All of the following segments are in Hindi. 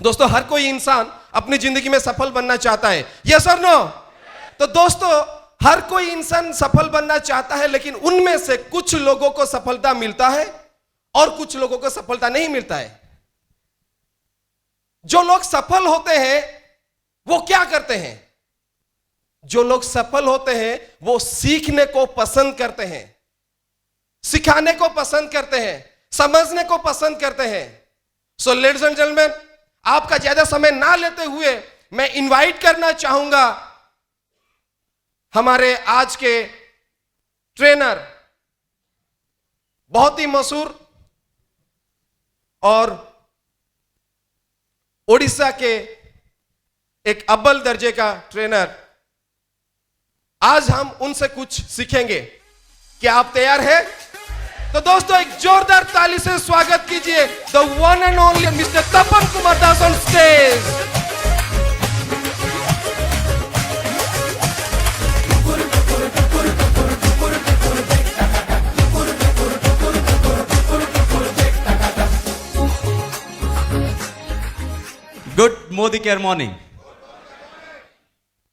दोस्तों, हर कोई इंसान अपनी जिंदगी में सफल बनना चाहता है, यस और नो? तो दोस्तों, हर कोई इंसान सफल बनना चाहता है, लेकिन उनमें से कुछ लोगों को सफलता मिलता है और कुछ लोगों को सफलता नहीं मिलता है। जो लोग सफल होते हैं वो क्या करते हैं? जो लोग सफल होते हैं वो सीखने को पसंद करते हैं, सिखाने को पसंद करते हैं, समझने को पसंद करते हैं। सो लेडीज एंड जेंटलमैन, आपका ज्यादा समय ना लेते हुए मैं इनवाइट करना चाहूंगा हमारे आज के ट्रेनर, बहुत ही मशहूर और ओडिशा के एक अव्वल दर्जे का ट्रेनर। आज हम उनसे कुछ सीखेंगे। क्या आप तैयार हैं? तो दोस्तों, एक जोरदार ताली से स्वागत कीजिए the one and only mister Tapan Kumar Das on stage. Good Modi Care morning.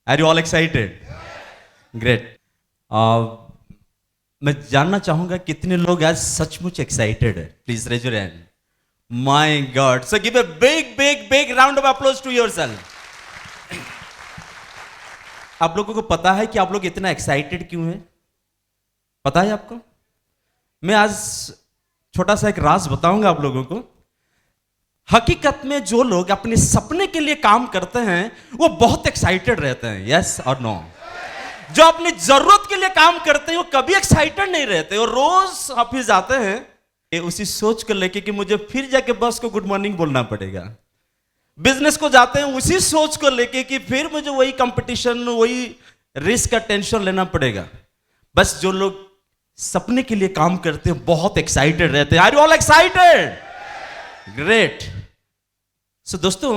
Are you all excited? Great. मैं जानना चाहूंगा कितने लोग आज सचमुच एक्साइटेड है। Please raise your hand. My god, so give a big round of applause to yourself. आप लोगों को पता है कि आप लोग इतना एक्साइटेड क्यों हैं? पता है आपको? मैं आज छोटा सा एक राज बताऊंगा आप लोगों को। हकीकत में जो लोग अपने सपने के लिए काम करते हैं वो बहुत एक्साइटेड रहते हैं, यस और नो? जो अपनी जरूरत के लिए काम करते हैं वो कभी एक्साइटेड नहीं रहते और रोज ऑफिस जाते हैं उसी सोच को लेके कि मुझे फिर जाके बॉस को गुड मॉर्निंग बोलना पड़ेगा। बिजनेस को जाते हैं उसी सोच को लेके कि फिर मुझे वही कंपटीशन, वही रिस्क का टेंशन लेना पड़ेगा। बस जो लोग सपने के लिए काम करते हैं बहुत एक्साइटेड रहते हैं। Are you all excited? Great. So दोस्तों,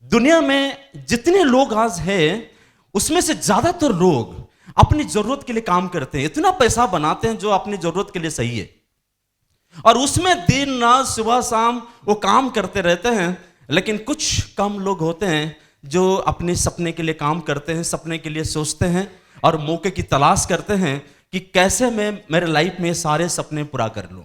दुनिया में जितने लोग आज हैं उसमें से ज्यादातर लोग अपनी जरूरत के लिए काम करते हैं, इतना पैसा बनाते हैं जो अपनी जरूरत के लिए सही है, और उसमें दिन रात सुबह शाम वो काम करते रहते हैं। लेकिन कुछ कम लोग होते हैं जो अपने सपने के लिए काम करते हैं, सपने के लिए सोचते हैं और मौके की तलाश करते हैं कि कैसे मैं मेरे लाइफ में सारे सपने पूरा कर लूं।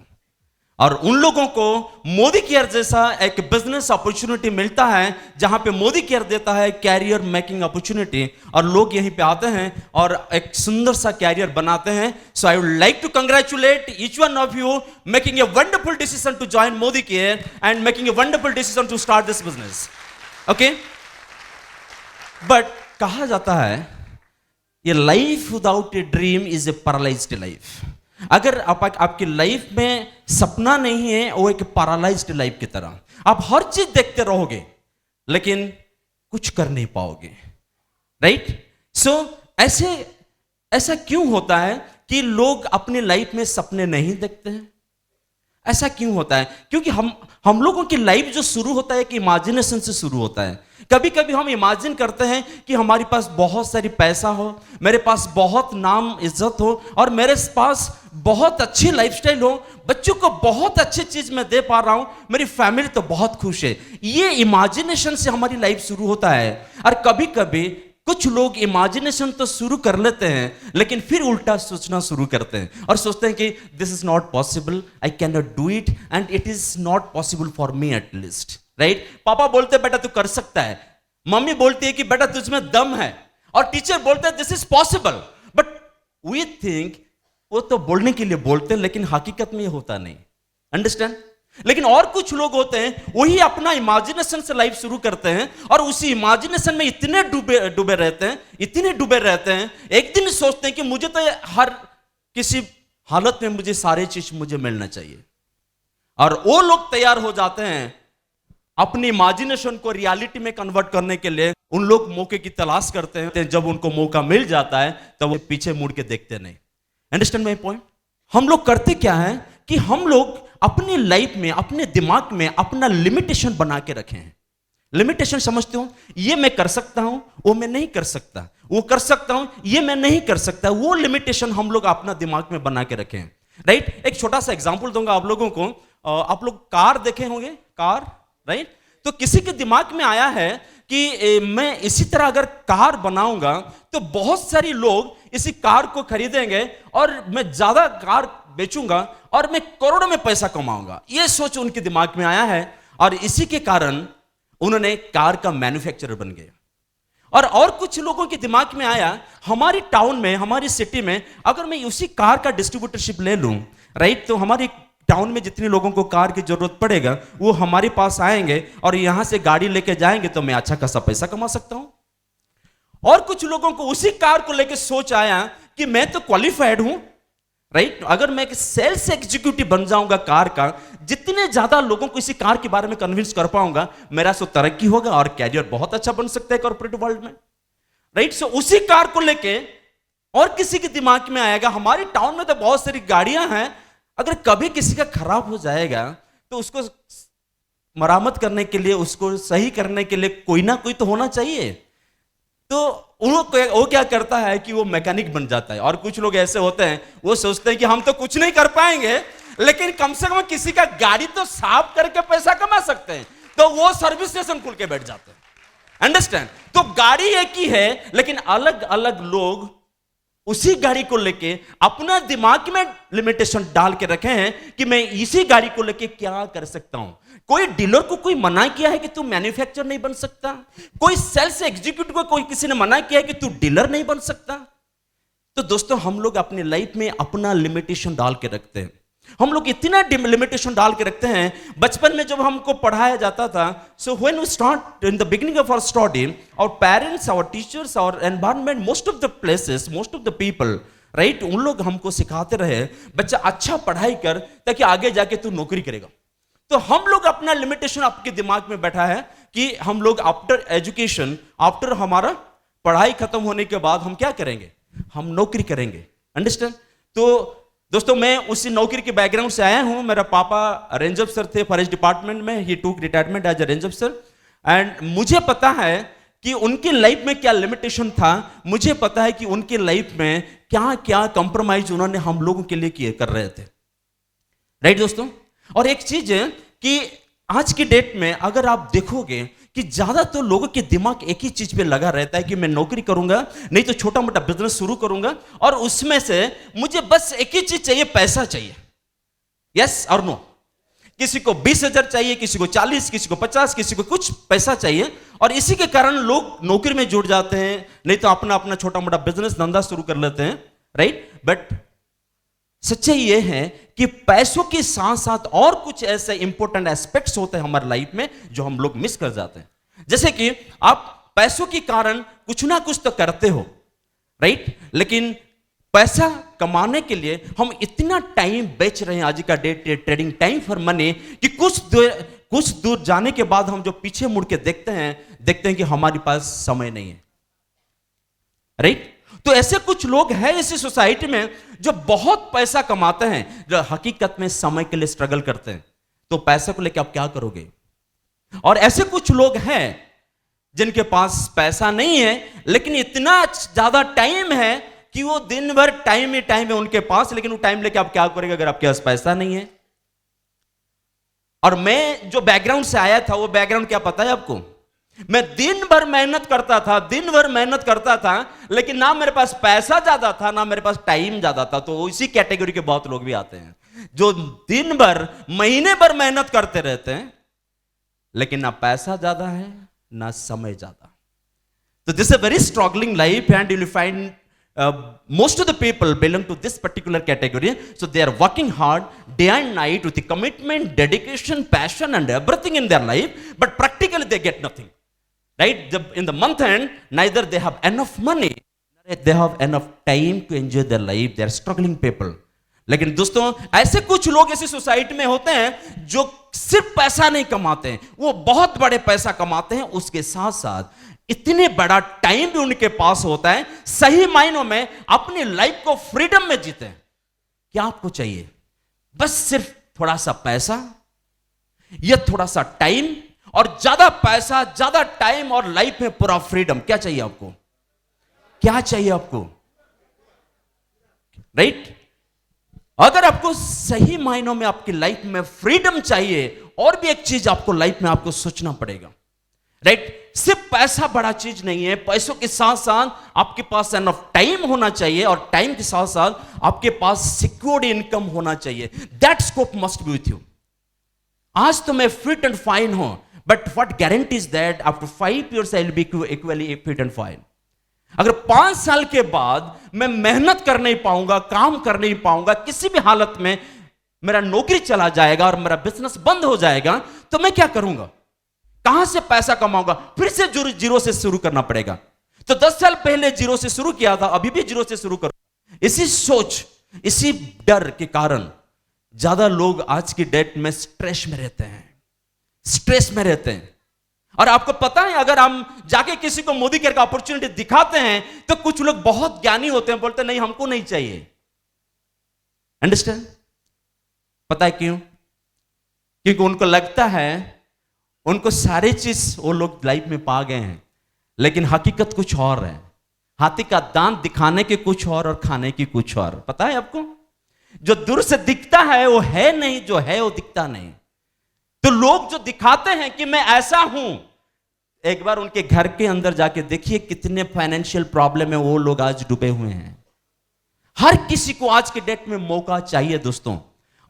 और उन लोगों को मोदी केयर जैसा एक बिजनेस अपॉर्चुनिटी मिलता है जहां पे मोदी केयर देता है कैरियर मेकिंग अपॉर्चुनिटी, और लोग यहीं पे आते हैं और एक सुंदर सा कैरियर बनाते हैं। So I would like to congratulate each one of you making a wonderful decision to join Modicare and making a wonderful decision to start this business. Okay, but कहा जाता है ये life without a dream is a paralysed life. अगर आपकी लाइफ में सपना नहीं है, वो एक पैरालाइज्ड लाइफ की तरह, आप हर चीज देखते रहोगे लेकिन कुछ कर नहीं पाओगे, राइट? सो ऐसा क्यों होता है कि लोग अपनी लाइफ में सपने नहीं देखते हैं? ऐसा क्यों होता है? क्योंकि हम लोगों की लाइफ जो शुरू होता है कि इमेजिनेशन से शुरू होता है। कभी कभी हम इमेजिन करते हैं कि हमारे पास बहुत सारी पैसा हो, मेरे पास बहुत नाम इज्जत हो और मेरे पास बहुत अच्छी लाइफस्टाइल हो, बच्चों को बहुत अच्छी चीज मैं दे पा रहा हूं, मेरी फैमिली तो बहुत खुश है। ये इमेजिनेशन से हमारी लाइफ शुरू होता है। और कभी कभी कुछ लोग इमेजिनेशन तो शुरू कर लेते हैं लेकिन फिर उल्टा सोचना शुरू करते हैं और सोचते हैं कि this is not possible, I can not do it and it is not possible for me at least, right? पापा बोलते हैं बेटा तू कर सकता है, मम्मी बोलती है कि बेटा तुझमें दम है, और टीचर बोलते हैं this is possible. But we think वो तो बोलने के लिए बोलते हैं लेकिन हकीकत में ये होता नहीं, अंडरस्टैंड? लेकिन और कुछ लोग होते हैं वही अपना इमेजिनेशन से लाइफ शुरू करते हैं और उसी इमेजिनेशन में इतने डूबे रहते हैं, एक दिन सोचते हैं कि मुझे तो हर किसी हालत में मुझे सारे चीज मुझे मिलना चाहिए, और वो लोग तैयार हो जाते हैं अपनी इमेजिनेशन को रियलिटी में कन्वर्ट करने के लिए। उन लोग मौके की तलाश करते हैं, जब उनको मौका मिल जाता है तब वो पीछे मुड़ के देखते नहीं। Understand my point? हम लोग करते क्या है कि हम लोग अपनी लाइफ में, अपने दिमाग में अपना लिमिटेशन बना के रखे हैं। लिमिटेशन समझते हो? ये मैं कर सकता हूं, वो मैं नहीं कर सकता, वो कर सकता हूं, ये मैं नहीं कर सकता। वो लिमिटेशन हम लोग अपना दिमाग में बना के रखे हैं, राइट? एक छोटा सा एग्जांपल दूंगा आप लोगों को। आप लोग कार देखे होंगे, कार, राइट? तो किसी के दिमाग में आया है कि मैं इसी तरह अगर कार बनाऊंगा तो बहुत सारी लोग इसी कार को खरीदेंगे और मैं ज्यादा कार बेचूंगा और मैं करोड़ों में पैसा कमाऊंगा। यह सोच उनके दिमाग में आया है और इसी के कारण उन्होंने कार का मैन्युफैक्चरर बन गए। और कुछ लोगों के दिमाग में आया, हमारी टाउन में, हमारी सिटी में अगर मैं उसी कार का डिस्ट्रीब्यूटरशिप ले लूं, राइट, तो हमारी टाउन में जितने लोगों को कार की जरूरत पड़ेगा वो हमारे पास आएंगे और यहां से गाड़ी लेके जाएंगे तो मैं अच्छा खासा पैसा कमा सकता हूं। और कुछ लोगों को उसी कार को लेके सोच आया कि मैं तो क्वालिफाइड हूं, राइट, अगर मैं एक सेल्स एग्जीक्यूटिव बन जाऊंगा कार का, जितने ज्यादा लोगों को इसी कार के बारे में कन्विंस कर पाऊंगा, मेरा सो तरक्की होगा और कैरियर बहुत अच्छा बन सकता है कॉर्पोरेट वर्ल्ड में, राइट। सो उसी कार को लेके और किसी के दिमाग में आएगा, हमारी टाउन में तो बहुत सारी गाड़ियां हैं, अगर कभी किसी का खराब हो जाएगा तो उसको मरामत करने के लिए, उसको सही करने के लिए कोई ना कोई तो होना चाहिए। तो वो क्या करता है कि वो मैकेनिक बन जाता है। और कुछ लोग ऐसे होते हैं, वो सोचते हैं कि हम तो कुछ नहीं कर पाएंगे लेकिन कम से कम किसी का गाड़ी तो साफ करके पैसा कमा सकते हैं, तो वो सर्विस स्टेशन खुल के बैठ जाते हैं। अंडरस्टैंड? तो गाड़ी एक ही है लेकिन अलग अलग लोग उसी गाड़ी को लेके अपना दिमाग में लिमिटेशन डाल के रखे हैं कि मैं इसी गाड़ी को लेके क्या कर सकता हूं। कोई डीलर को कोई मना किया है कि तू मैन्युफैक्चरर नहीं बन सकता, कोई सेल्स एग्जीक्यूटिव को कोई किसी ने मना किया है कि तू डीलर नहीं बन सकता। तो दोस्तों, हम लोग अपनी लाइफ में अपना लिमिटेशन डाल के रखते हैं। हम लोग इतना लिमिटेशन डाल के रखते हैं। बचपन में जब हमको पढ़ाया जाता था, so when we start in the beginning of our study, our parents, our teachers, our environment, most of the places, most of the people, right, उन लोग हमको सिखाते रहे, बच्चा अच्छा पढ़ाई कर ताकि आगे जाके तू नौकरी करेगा। तो हम लोग अपना लिमिटेशन आपके दिमाग में बैठा है कि हम लोग आफ्टर एजुकेशन, आफ्टर हमारा पढ़ाई खत्म होने के बाद हम क्या करेंगे? हम नौकरी करेंगे। अंडरस्टैंड? तो दोस्तों, मैं उसी नौकरी के बैकग्राउंड से आया हूं। मेरा पापा रेंज अफसर थे फॉरेस्ट डिपार्टमेंट में। ही टूक रिटायरमेंट एज ए रेंज अफसर। एंड मुझे पता है कि उनकी लाइफ में क्या लिमिटेशन था, मुझे पता है कि उनकी लाइफ में क्या क्या कंप्रोमाइज उन्होंने हम लोगों के लिए किए कर रहे थे, राइट दोस्तों। और एक चीज है कि आज की डेट में अगर आप देखोगे कि ज्यादातर लोगों के दिमाग एक ही चीज पे लगा रहता है कि मैं नौकरी करूंगा, नहीं तो छोटा मोटा बिजनेस शुरू करूंगा, और उसमें से मुझे बस एक ही चीज चाहिए, पैसा चाहिए। यस और नो? किसी को 20,000 चाहिए, किसी को 40, किसी को 50, किसी को कुछ पैसा चाहिए, और इसी के कारण लोग नौकरी में जुड़ जाते हैं, नहीं तो अपना अपना छोटा मोटा बिजनेस धंधा शुरू कर लेते हैं, राइट। बट सच्चाई यह है कि पैसों के साथ साथ और कुछ ऐसे इंपॉर्टेंट एस्पेक्ट्स होते हैं हमारी लाइफ में जो हम लोग मिस कर जाते हैं। जैसे कि आप पैसों के कारण कुछ ना कुछ तो करते हो, राइट, लेकिन पैसा कमाने के लिए हम इतना टाइम बेच रहे हैं आज का date, trading time for money, कि कुछ दूर जाने के बाद हम जो पीछे मुड़ के देखते हैं कि हमारे पास समय नहीं है, राइट। तो ऐसे कुछ लोग हैं इसी सोसाइटी में जो बहुत पैसा कमाते हैं, जो हकीकत में समय के लिए स्ट्रगल करते हैं। तो पैसे को लेकर आप क्या करोगे? और ऐसे कुछ लोग हैं जिनके पास पैसा नहीं है लेकिन इतना ज्यादा टाइम है कि वो दिन भर टाइम ही टाइम है उनके पास, लेकिन वो टाइम लेके आप क्या करेंगे अगर आपके पास पैसा नहीं है? और मैं जो बैकग्राउंड से आया था, वो बैकग्राउंड क्या पता है आपको? मैं दिन भर मेहनत करता था, लेकिन ना मेरे पास पैसा ज्यादा था, ना मेरे पास टाइम ज्यादा था। तो इसी कैटेगरी के बहुत लोग भी आते हैं जो दिन भर, महीने भर मेहनत करते रहते हैं, लेकिन ना पैसा ज्यादा है ना समय ज्यादा। तो this is a very struggling life, and you will find most of the people belong to this particular category. So they are working hard day and night with the commitment, dedication, passion and everything in their life, but practically they get nothing, right? In the month end, neither they have enough money, they have enough time to enjoy their life. They are struggling people. लेकिन दोस्तों, ऐसे कुछ लोग ऐसी सोसाइटी में होते हैं जो सिर्फ पैसा नहीं कमाते हैं, वो बहुत बड़े पैसा कमाते हैं, उसके साथ साथ इतने बड़ा टाइम भी उनके पास होता है, सही मायनों में अपनी लाइफ को फ्रीडम में जीते हैं। क्या आपको चाहिए? बस सिर्फ थोड़ा सा पैसा या थोड़ा सा टाइम, और ज्यादा पैसा, ज्यादा टाइम और लाइफ में पूरा फ्रीडम। क्या चाहिए आपको? क्या चाहिए आपको? राइट? अगर आपको सही मायनों में आपकी लाइफ में फ्रीडम चाहिए, और भी एक चीज आपको लाइफ में आपको सोचना पड़ेगा, राइट? सिर्फ पैसा बड़ा चीज नहीं है, पैसों के साथ साथ आपके पास एनफ टाइम होना चाहिए, और टाइम के साथ साथ आपके पास सिक्योर्ड इनकम होना चाहिए. That scope must be with you. आज तो मैं फिट एंड फाइन हूं, but what guarantees that after 5 years I will be equally fit and fine? अगर 5 साल के बाद मैं मेहनत कर नहीं पाऊंगा, काम कर नहीं पाऊंगा, किसी भी हालत में मेरा नौकरी चला जाएगा और मेरा बिजनेस बंद हो जाएगा, तो मैं क्या करूंगा? कहां से पैसा कमाऊंगा? फिर से जीरो से शुरू करना पड़ेगा. तो 10 साल पहले जीरो से शुरू किया था, अभी भी जीरो से शुरू करूंगा. इसी सोच, इसी डर के कारण ज्यादा लोग आज की डेट में स्ट्रेस में रहते हैं, स्ट्रेस में रहते हैं. और आपको पता है, अगर हम जाके किसी को मोदी केयर का अपॉर्चुनिटी दिखाते हैं, तो कुछ लोग बहुत ज्ञानी होते हैं, बोलते नहीं हमको नहीं चाहिए. अंडरस्टैंड? पता है क्यों? क्योंकि उनको लगता है उनको सारी चीज वो लोग लाइफ में पा गए हैं, लेकिन हकीकत कुछ और है. हाथी का दांत दिखाने के कुछ और खाने की कुछ और. पता है आपको? जो दूर से दिखता है वो है नहीं, जो है वो दिखता नहीं. तो लोग जो दिखाते हैं कि मैं ऐसा हूं, एक बार उनके घर के अंदर जाके देखिए कितने फाइनेंशियल प्रॉब्लम में वो लोग आज डूबे हुए हैं. हर किसी को आज के डेट में मौका चाहिए दोस्तों,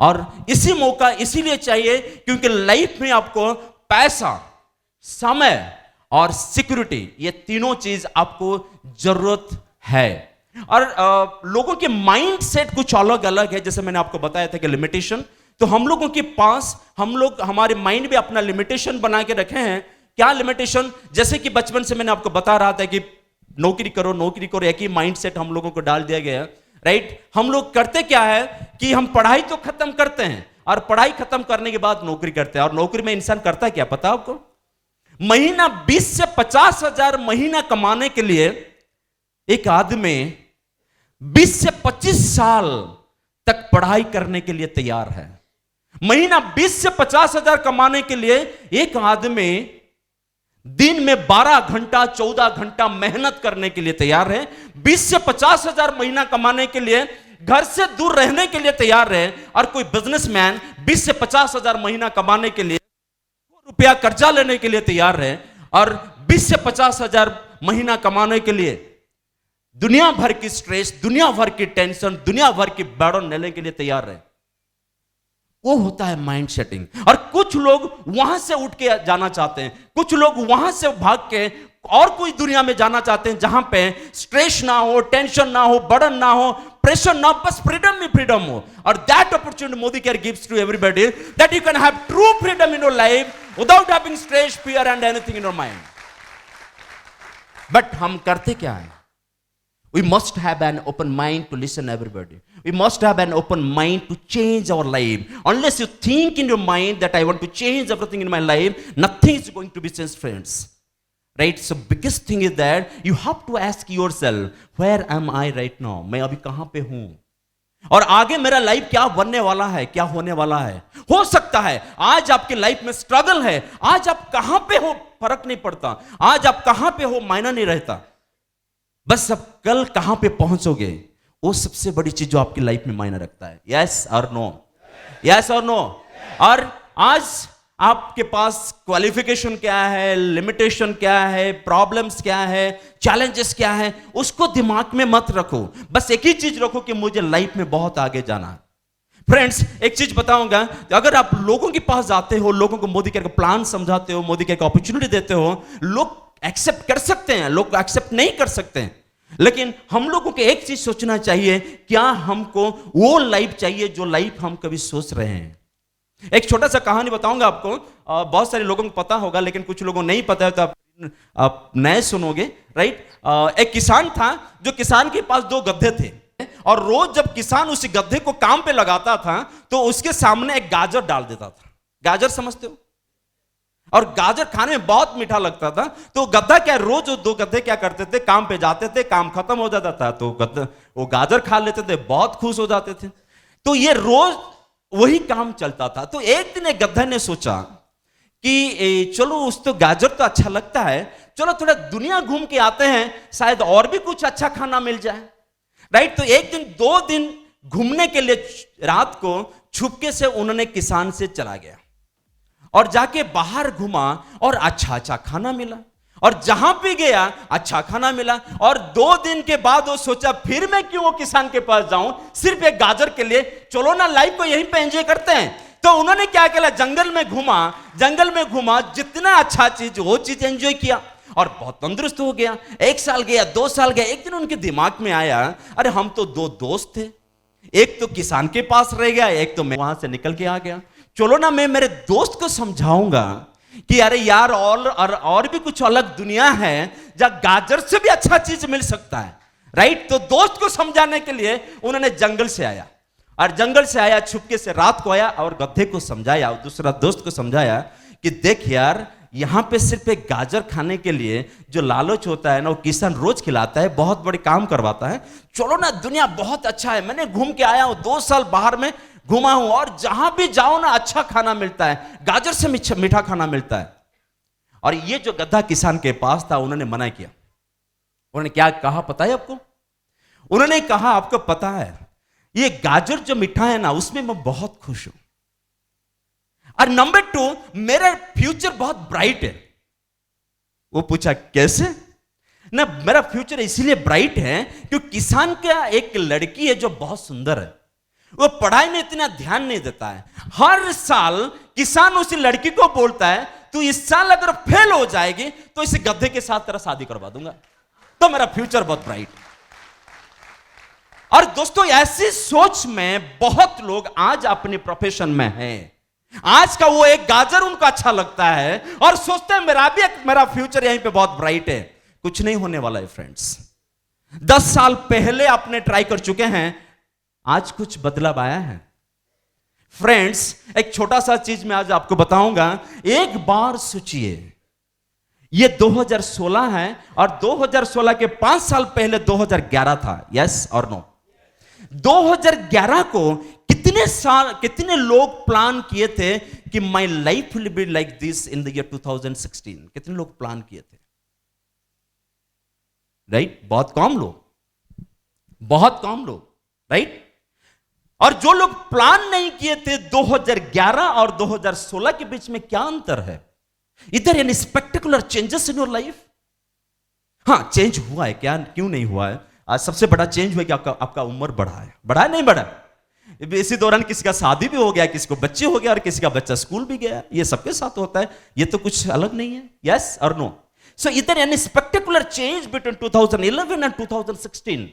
और इसी मौका इसीलिए चाहिए क्योंकि लाइफ में आपको पैसा, समय और सिक्योरिटी, ये तीनों चीज आपको जरूरत है. और लोगों के माइंड सेट कुछ अलग अलग है. जैसे मैंने आपको बताया था कि लिमिटेशन, तो हम लोगों के पास, हम लोग हमारे माइंड में अपना लिमिटेशन बना के रखे हैं. क्या लिमिटेशन? जैसे कि बचपन से मैंने आपको बता रहा था कि नौकरी करो नौकरी करो, एक ही माइंड सेट हम लोगों को डाल दिया गया, राइट? हम लोग करते क्या है कि हम पढ़ाई तो खत्म करते हैं, और पढ़ाई खत्म करने के बाद नौकरी करते हैं. और नौकरी में इंसान करता क्या पता है आपको? महीना 20 से 50 हजार महीना कमाने के लिए एक आदमी 20 से 25 साल तक पढ़ाई करने के लिए तैयार है. महीना 20 से 50 हजार कमाने के लिए एक आदमी दिन में 12 घंटा 14 घंटा मेहनत करने के लिए तैयार है. 20 से 50 हजार महीना कमाने के लिए घर से दूर रहने के लिए तैयार है. और कोई बिजनेसमैन 20 से 50 हजार महीना कमाने के लिए रुपया कर्जा लेने के लिए तैयार है, और 20 से 50 हजार महीना कमाने के लिए दुनिया भर की स्ट्रेस, दुनिया भर की टेंशन, दुनिया भर की बर्डन लेने के लिए तैयार है. वो होता है माइंड सेटिंग. और कुछ लोग वहां से उठ के जाना चाहते हैं, कुछ लोग वहां से भाग के और कोई दुनिया में जाना चाहते हैं जहां पे स्ट्रेस ना हो, टेंशन ना हो, बर्डन ना हो, प्रेशर ना, बस फ्रीडम ही फ्रीडम हो. और that opportunity Modicare gives to everybody, that you can have true freedom in your life without having stress, fear and anything in your mind. But हम करते क्या है? We must have an open mind to listen everybody. We must have an open mind to change our life. Unless you think in your mind that I want to change everything in my life, nothing is going to be changed, friends. Right? So biggest thing is that you have to ask yourself, where am I right now? मैं अभी कहां पे हूं? और आगे मेरा लाइफ क्या बनने वाला है, क्या होने वाला है? हो सकता है आज आपकी लाइफ में स्ट्रगल है, आज आप कहां पे हो फर्क नहीं पड़ता, आज आप कहां पे हो मायना नहीं रहता, बस अब कल कहां पे पहुंचोगे वो सबसे बड़ी चीज जो आपकी लाइफ में मायने रखता है. यस और नो? यस और नो? और आज आपके पास क्वालिफिकेशन क्या है, लिमिटेशन क्या है, प्रॉब्लम्स क्या है, चैलेंजेस क्या है, उसको दिमाग में मत रखो. बस एक ही चीज रखो कि मुझे लाइफ में बहुत आगे जाना है. फ्रेंड्स, एक चीज बताऊंगा, अगर आप लोगों के पास जाते हो, लोगों को मोदी केयर का प्लान समझाते हो, मोदी केयर का अपॉर्चुनिटी देते हो, लोग एक्सेप्ट कर सकते हैं, लोग एक्सेप्ट नहीं कर सकते हैं. लेकिन हम लोगों को एक चीज सोचना चाहिए, क्या हमको वो लाइफ चाहिए जो लाइफ हम कभी सोच रहे हैं. एक छोटा सा कहानी बताऊंगा आपको. बहुत सारे लोगों को पता होगा, लेकिन कुछ लोगों को नहीं पता है, तो आप नए सुनोगे, राइट? एक किसान था, जो किसान के पास 2 गधे थे, और रोज जब किसान उस गधे को काम पे लगाता था तो उसके सामने एक गाजर डाल देता था. गाजर समझते हो? और गाजर खाने में बहुत मीठा लगता था. तो गधा क्या, रोज 2 गधे क्या करते थे, काम पे जाते थे, काम खत्म हो जाता था तो वो गाजर खा लेते थे, बहुत खुश हो जाते थे. तो ये रोज वही काम चलता था. तो एक दिन एक गधा ने सोचा कि चलो उस तो गाजर तो अच्छा लगता है, चलो थोड़ा दुनिया घूम के आते हैं, शायद और भी कुछ अच्छा खाना मिल जाए, राइट? तो एक दिन 2 दिन घूमने के लिए रात को छुपके से उन्होंने किसान से चला गया और जाके बाहर घुमा और अच्छा अच्छा खाना मिला, और जहां भी गया अच्छा खाना मिला। और 2 दिन के बाद वो सोचा फिर मैं क्यों वो किसान के पास जाऊं सिर्फ एक गाजर के लिए, चलो ना लाइफ को यहीं पे एंजॉय करते हैं। तो उन्होंने क्या किया, जंगल में घुमा, जितना अच्छा चीज वो चीज एंजॉय किया और बहुत तंदुरुस्त हो गया। 1 साल गया, 2 साल गया, एक दिन उनके दिमाग में आया, अरे हम तो 2 दोस्त थे, एक तो किसान के पास रह गया, एक तो मैं वहां से निकल के आ गया। चलो ना मैं मेरे दोस्त को समझाऊंगा कि अरे यार और भी कुछ अलग दुनिया है जहां गाजर से भी अच्छा चीज मिल सकता है, राइट। तो दोस्त को समझाने के लिए उन्होंने जंगल से आया, छुपके से रात को आया और गधे को समझाया, दूसरा दोस्त को समझाया कि देख यार, यहां पे सिर्फ एक गाजर खाने के लिए जो लालच होता है ना, वो किसान रोज खिलाता है, बहुत बड़े काम करवाता है। चलो ना, दुनिया बहुत अच्छा है, मैंने घूम के आया हूं, 2 साल बाहर में घुमा हूं और जहां भी जाओ ना अच्छा खाना मिलता है, गाजर से मीठा खाना मिलता है। और ये जो गधा किसान के पास था, उन्होंने मना किया। उन्होंने क्या कहा पता है आपको? उन्होंने कहा आपको पता है ये गाजर जो मीठा है ना, उसमें मैं बहुत खुश हूं, और नंबर 2 मेरा फ्यूचर बहुत ब्राइट है। वो पूछा कैसे? ना मेरा फ्यूचर इसीलिए ब्राइट है क्योंकि किसान का एक लड़की है जो बहुत सुंदर है, वो पढ़ाई में इतना ध्यान नहीं देता है। हर साल किसान उसी लड़की को बोलता है तू इस साल अगर फेल हो जाएगी तो इस गधे के साथ तेरा शादी करवा दूंगा, तो मेरा फ्यूचर बहुत ब्राइट। और दोस्तों, ऐसी सोच में बहुत लोग आज अपने प्रोफेशन में हैं। आज का वो एक गाजर उनको अच्छा लगता है और सोचते हैं मेरा फ्यूचर यहीं पे बहुत ब्राइट है। कुछ नहीं होने वाला है फ्रेंड्स। 10 साल पहले आपने ट्राई कर चुके हैं, आज कुछ बदलाव आया है फ्रेंड्स। एक छोटा सा चीज मैं आज आपको बताऊंगा। एक बार सोचिए, ये 2016 है और 2016 के 5 साल पहले 2011 था, यस और नो? 2011 को कितने लोग प्लान किए थे कि my life will be like this in the year 2016? कितने लोग प्लान किए थे? राइट? बहुत कम लोग, राइट? और जो लोग प्लान नहीं किए थे, 2011 और 2016 के बीच में क्या अंतर है? इधर any spectacular changes in your life? हाँ, चेंज हुआ है क्या, क्यों नहीं हुआ है? आज सबसे बड़ा चेंज हुआ कि आपका उम्र बढ़ा है नहीं बढ़ा? इसी दौरान किसी का शादी भी हो गया, किसी को बच्चे हो गया और किसी का बच्चा स्कूल भी गया। ये सबके साथ होता है, ये तो कुछ अलग नहीं है, यस और नो? सो इधर any spectacular change between 2011 and 2016?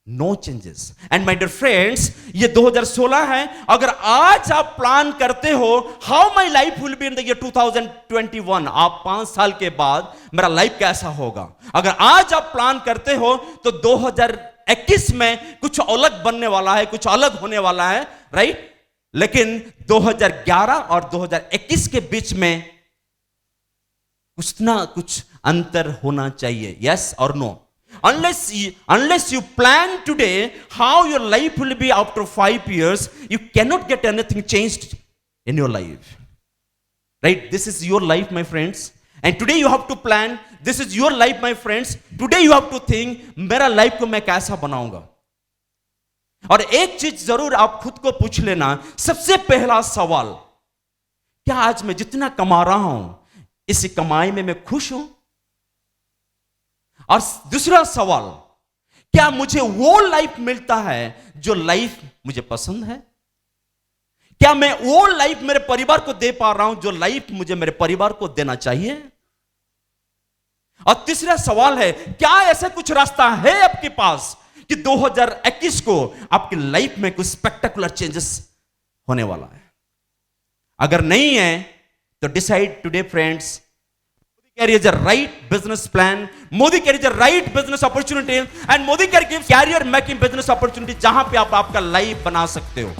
No changes. And my dear friends, ये 2016 है। अगर आज आप प्लान करते हो how my life will be in the year 2021, आप 5 साल के बाद मेरा लाइफ कैसा होगा, अगर आज आप प्लान करते हो तो 2021 में कुछ अलग बनने वाला है, कुछ अलग होने वाला है, राइट? लेकिन 2011 और 2021 के बीच में कुछ ना कुछ अंतर होना चाहिए, यस और no? Unless you plan today how your life will be after 5 years, you cannot get anything changed in your life. Right? This is your life, my friends. And today you have to plan. This is your life, my friends. Today you have to think, मेरा लाइफ को मैं कैसा बनाऊंगा? और एक चीज जरूर आप खुद को पूछ लेना, सबसे पहला सवाल, क्या आज मैं जितना कमा रहा हूं, इस कमाई में मैं खुश हूं? और दूसरा सवाल, क्या मुझे वो लाइफ मिलता है जो लाइफ मुझे पसंद है? क्या मैं वो लाइफ मेरे परिवार को दे पा रहा हूं जो लाइफ मुझे मेरे परिवार को देना चाहिए? और तीसरा सवाल है, क्या ऐसा कुछ रास्ता है आपके पास कि 2021 को आपकी लाइफ में कुछ स्पेक्टेकुलर चेंजेस होने वाला है? अगर नहीं है तो decide today friends, Modi is a right business plan. Modi is a right business opportunity, and Modi gives career making business opportunity जहां पे आप आपका लाइफ बना सकते हो,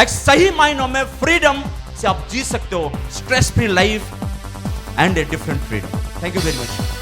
एक सही मायनों में फ्रीडम से आप जी सकते हो, stress free life and a different freedom. Thank you very much.